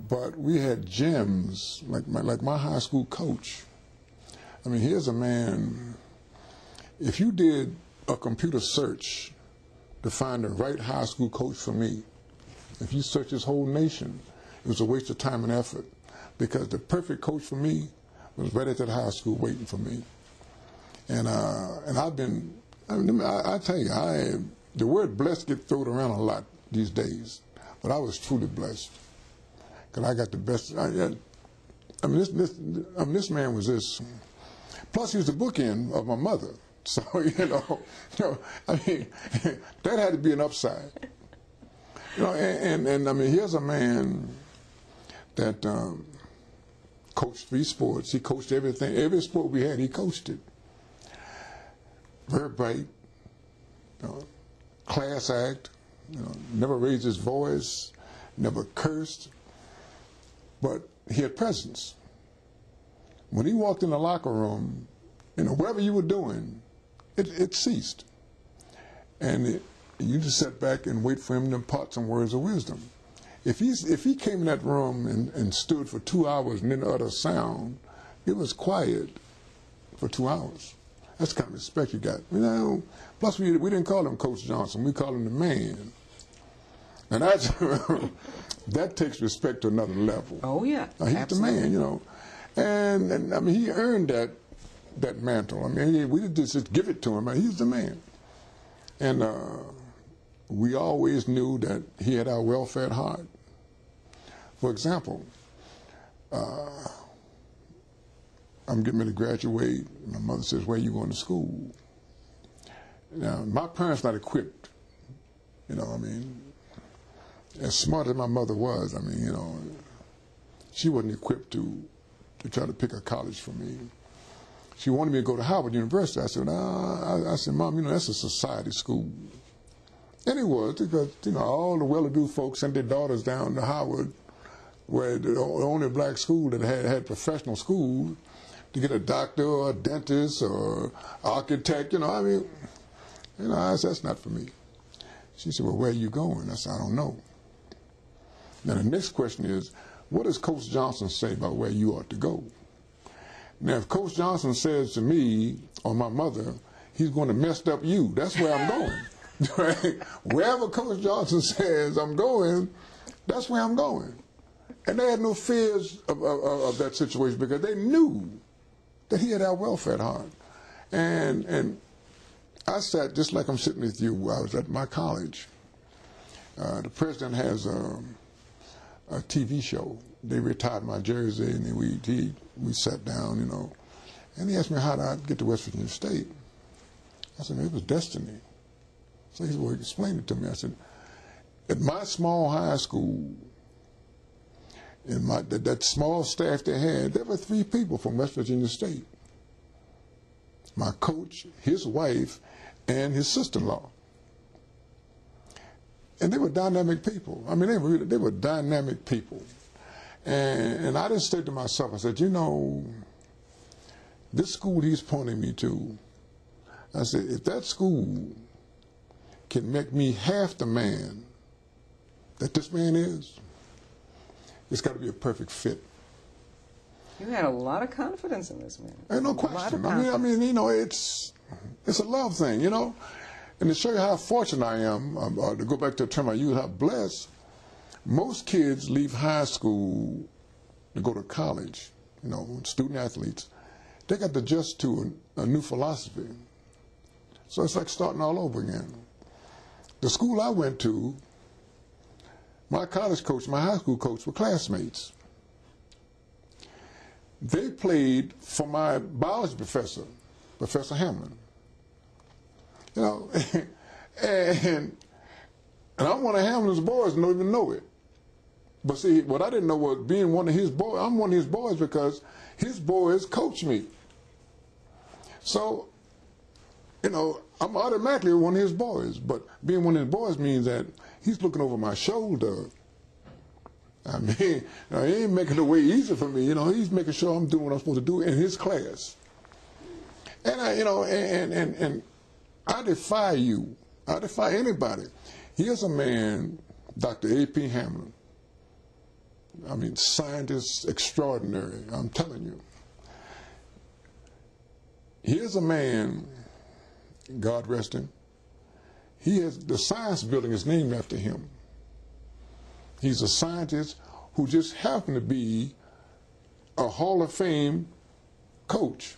But we had gems, like my high school coach. I mean, here's a man, if you did a computer search to find the right high school coach for me, if you search this whole nation, it was a waste of time and effort, because the perfect coach for me was right at that high school waiting for me. And I've been, I tell you, the word blessed gets thrown around a lot these days, but I was truly blessed. Because I got the best. This man was this. Plus, he was the bookend of my mother. So I mean, that had to be an upside. And I mean, here's a man that coached 3 sports. He coached everything. Every sport we had, he coached it. Very bright, class act. Never raised his voice, never cursed. But he had presence. When he walked in the locker room, whatever you were doing, it ceased. And you just sat back and wait for him to impart some words of wisdom. If he came in that room and stood for 2 hours and didn't utter a sound, it was quiet for 2 hours. That's the kind of respect you got. Plus, we didn't call him Coach Johnson. We called him the man. And that's, that takes respect to another level. Oh, yeah. He's absolutely. the man, And I mean, he earned that mantle. I mean, we didn't just give it to him. I mean, he's the man. And we always knew that he had our welfare at heart. For example, I'm getting ready to graduate. My mother says, "Where are you going to school?" Now, my parents not equipped. I mean, as smart as my mother was, I mean, she wasn't equipped to try to pick a college for me. She wanted me to go to Howard University. I said, I said, Mom, that's a society school. And it was, because, all the well-to-do folks sent their daughters down to Howard, where the only black school that had professional school, to get a doctor or a dentist or architect, I mean, I said, that's not for me. She said, well, where are you going? I said, I don't know. Now, the next question is, what does Coach Johnson say about where you ought to go? Now, if Coach Johnson says to me or my mother, he's going to mess up you, that's where I'm going. Right? Wherever Coach Johnson says I'm going, that's where I'm going. And they had no fears of that situation, because they knew that he had our welfare at heart. And I sat just like I'm sitting with you. I was at my college. The president has a TV show. They retired my jersey, and we sat down, and he asked me how did I get to West Virginia State. I said, it was destiny. So he said, well, explain it to me. I said, at my small high school, in that small staff they had, there were 3 people from West Virginia State. My coach, his wife, and his sister-in-law. And they were dynamic people. I mean, they were dynamic people. And I just said to myself, I said, this school he's pointing me to, I said, if that school can make me half the man that this man is, it's got to be a perfect fit. You had a lot of confidence in this man. Ain't no question. I mean, it's a love thing, And to show you how fortunate I am, to go back to the term I use, how blessed, most kids leave high school to go to college, student athletes. They got to adjust to a new philosophy. So it's like starting all over again. The school I went to, my college coach, my high school coach were classmates. They played for my biology professor, Professor Hamlin. And I'm one of Hamlin's boys and don't even know it. But see, what I didn't know was being one of his boys, I'm one of his boys because his boys coach me. So, I'm automatically one of his boys, but being one of his boys means that he's looking over my shoulder. I mean, he ain't making it way easy for me, he's making sure I'm doing what I'm supposed to do in his class. And and I defy you. I defy anybody. Here's a man, Dr. A.P. Hamlin. I mean, scientist extraordinary, I'm telling you. Here's a man, God rest him, the science building is named after him. He's a scientist who just happened to be a Hall of Fame coach.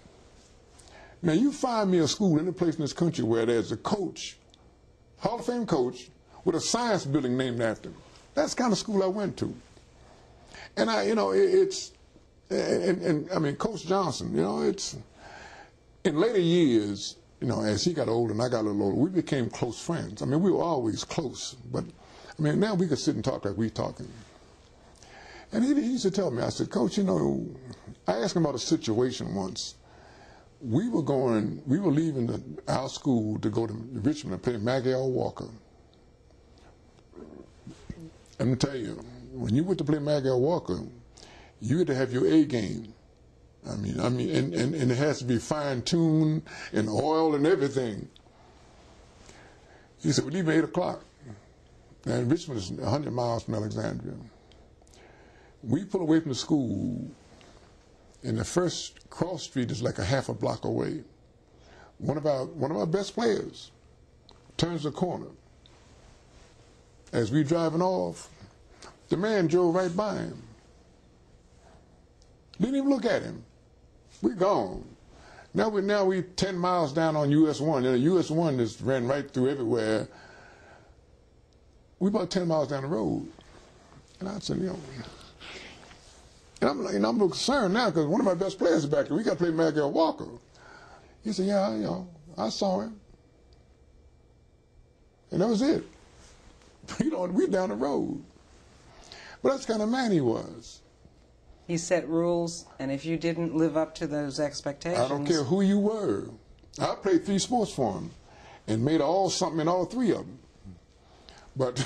Now, you find me a school any place in this country where there's a coach, Hall of Fame coach, with a science building named after him. That's the kind of school I went to. And I mean, Coach Johnson, it's, in later years, as he got older and I got a little older, we became close friends. I mean, we were always close, but, I mean, now we could sit and talk like we're talking. And he used to tell me, I said, Coach, I asked him about a situation once. We were leaving our school to go to Richmond and play Maggie L. Walker. Let me tell you, when you went to play Maggie L. Walker, you had to have your A game. I mean, and it has to be fine-tuned and oil and everything. He said, we're leaving at 8 o'clock. And Richmond is 100 miles from Alexandria. We pull away from the school, and the first cross street is like a half a block away. One of our best players turns the corner. As we driving off, the man drove right by him. Didn't even look at him. We gone. Now we 10 miles down on US 1. US 1 just ran right through everywhere. We about 10 miles down the road. And I said, and I'm a little concerned now because one of my best players is back there. We got to play Miguel Walker. He said, yeah, I saw him. And that was it. We're down the road. But that's the kind of man he was. He set rules, and if you didn't live up to those expectations... I don't care who you were. I played 3 sports for him and made something in all 3 of them. But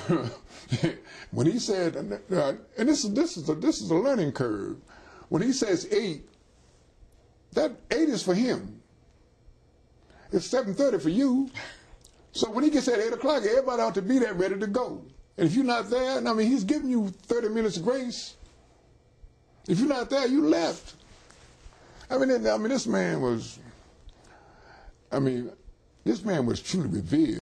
when he said, and this is a learning curve, when he says 8, that 8 is for him. It's 7:30 for you. So when he gets at 8 o'clock, everybody ought to be there ready to go. And if you're not there, I mean, he's giving you 30 minutes of grace. If you're not there, you left. This man was truly revered.